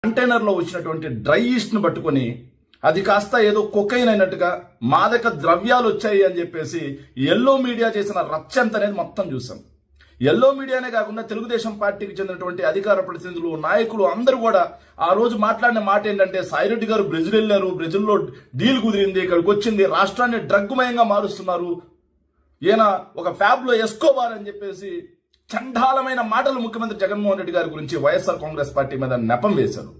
Container లో వచ్చినటువంటి dry east ను పట్టుకొని అది కాస్త ఏదో కొకైన్ అయినట్టుగా మాదక ద్రవ్యాలు వచ్చాయి అని చెప్పేసి ఎల్లో మీడియా చేసిన రచ్చంత అనేది మొత్తం చూసాం. ఎల్లో మీడియానే కాకుండా తెలుగుదేశం పార్టీకి చెందినటువంటి అధికార ప్రతినిధులు, నాయకులు అందరూ కూడా ఆ రోజు మాట్లాడిన మాట ఏంటంటే, సాయిరెడ్డి గారు బ్రెజిల్ వెళ్లారు, బ్రెజిల్లో డీల్ కుదిరింది, ఇక్కడికి వచ్చింది, రాష్ట్రాన్ని డ్రగ్మయంగా మారుస్తున్నారు, ఈయన ఒక ఫ్యాబ్ లో ఎస్కోబార్ అని చెప్పేసి చండాలమైన మాటలు ముఖ్యమంత్రి జగన్మోహన్ రెడ్డి గారి గురించి వైఎస్ఆర్ కాంగ్రెస్ పార్టీ మీద నెపం వేశారు.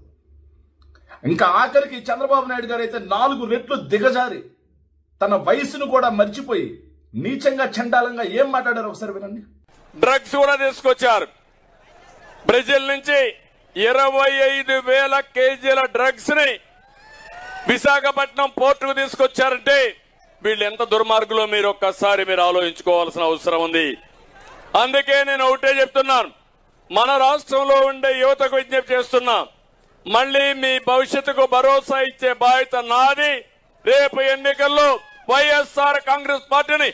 ఇంకా ఆఖరికి చంద్రబాబు నాయుడు గారు అయితే 4 రెట్లు దిగజారి తన వయసును కూడా మర్చిపోయి నీచంగా చండాలంగా ఏం మాట్లాడారు ఒకసారి వినండి. డ్రగ్స్ కూడా తీసుకొచ్చారు. బ్రెజిల్ నుంచి 25,000 కేజీల డ్రగ్స్ ని విశాఖపట్నం పోర్టుకు తీసుకొచ్చారంటే వీళ్ళు ఎంత దుర్మార్గులో మీరు ఒక్కసారి ఆలోచించుకోవాల్సిన అవసరం ఉంది. అందుకే నేను ఒకటే చెప్తున్నాను, మన రాష్ట్రంలో ఉండే యువతకు విజ్ఞప్తి చేస్తున్నా, మళ్లీ మీ భవిష్యత్తుకు భరోసా ఇచ్చే బాధ్యత నాది. రేపు ఎన్నికల్లో వైఎస్ఆర్ కాంగ్రెస్ పార్టీని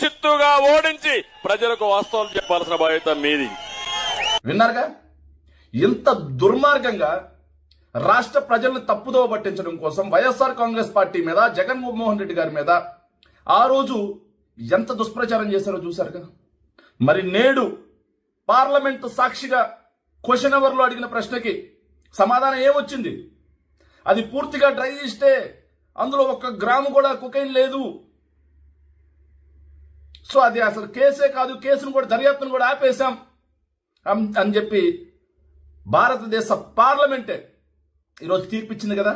చిత్తుగా ఓడించి ప్రజలకు వాస్తవాలు చెప్పాల్సిన బాధ్యత మీది. విన్నారుగా, ఇంత దుర్మార్గంగా రాష్ట్ర ప్రజలను తప్పుదో పట్టించడం కోసం వైఎస్ఆర్ కాంగ్రెస్ పార్టీ మీద, జగన్మోహన్ రెడ్డి గారి మీద ఆ రోజు ఎంత దుష్ప్రచారం చేశారో చూశారుగా. మరి నేడు పార్లమెంట్ సాక్షిగా క్వశ్చన్ అవర్ లో అడిగిన ప్రశ్నకి సమాధానం ఏమొచ్చింది? అది పూర్తిగా డ్రై ఈస్టే, అందులో 1 గ్రాము కూడా కొకైన్ లేదు. సో అది అసలు కేసే కాదు, కేసును కూడా దర్యాప్తును కూడా ఆపేశాం అని చెప్పి భారతదేశ పార్లమెంటే ఈరోజు తీర్పిచ్చింది కదా.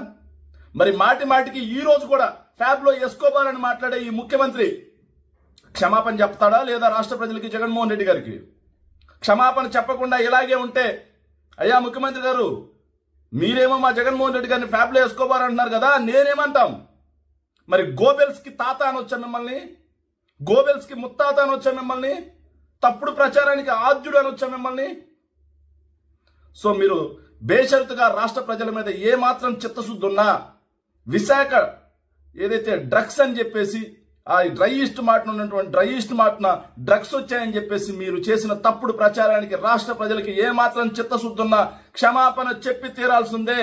మరి మాటి మాటికి ఈ రోజు కూడా ఫ్యాబ్ లో ఎస్కోబార్ అని మాట్లాడే ఈ ముఖ్యమంత్రి క్షమాపణ చెప్తాడా లేదా రాష్ట్ర ప్రజలకి, జగన్మోహన్ రెడ్డి గారికి? క్షమాపణ చెప్పకుండా ఇలాగే ఉంటే, అయ్యా ముఖ్యమంత్రి గారు, మీరేమో మా జగన్మోహన్ రెడ్డి గారిని ఫ్యాబ్ లో ఎస్కోబార్ అంటున్నారు కదా, నేనేమంటాం? మరి గోబెల్స్ కి తాత అని వచ్చా మిమ్మల్ని, గోబెల్స్ కి ముత్తాత అని వచ్చా మిమ్మల్ని, తప్పుడు ప్రచారానికి ఆద్యుడు అని వచ్చా మిమ్మల్ని. సో మీరు బేషరతుగా రాష్ట్ర ప్రజల మీద ఏ మాత్రం చిత్తశుద్ధి ఉన్నా, విశాఖ ఏదైతే డ్రగ్స్ అని చెప్పేసి ఆ డ్రై ఈస్ట్ మాటన ఉన్నటువంటి డ్రై ఈస్ట్ మాటన డ్రగ్స్ వచ్చాయని చెప్పేసి మీరు చేసిన తప్పుడు ప్రచారానికి రాష్ట్ర ప్రజలకి ఏ మాత్రం చిత్తశుద్ధి ఉన్నా క్షమాపణ చెప్పి తీరాల్సిందే.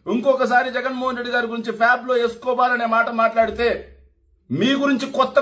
ఇంకొకసారి జగన్మోహన్ రెడ్డి గారి గురించి ఫ్యాబ్ లో ఎస్కోబార్ అనే మాట మాట్లాడితే మీ గురించి కొత్త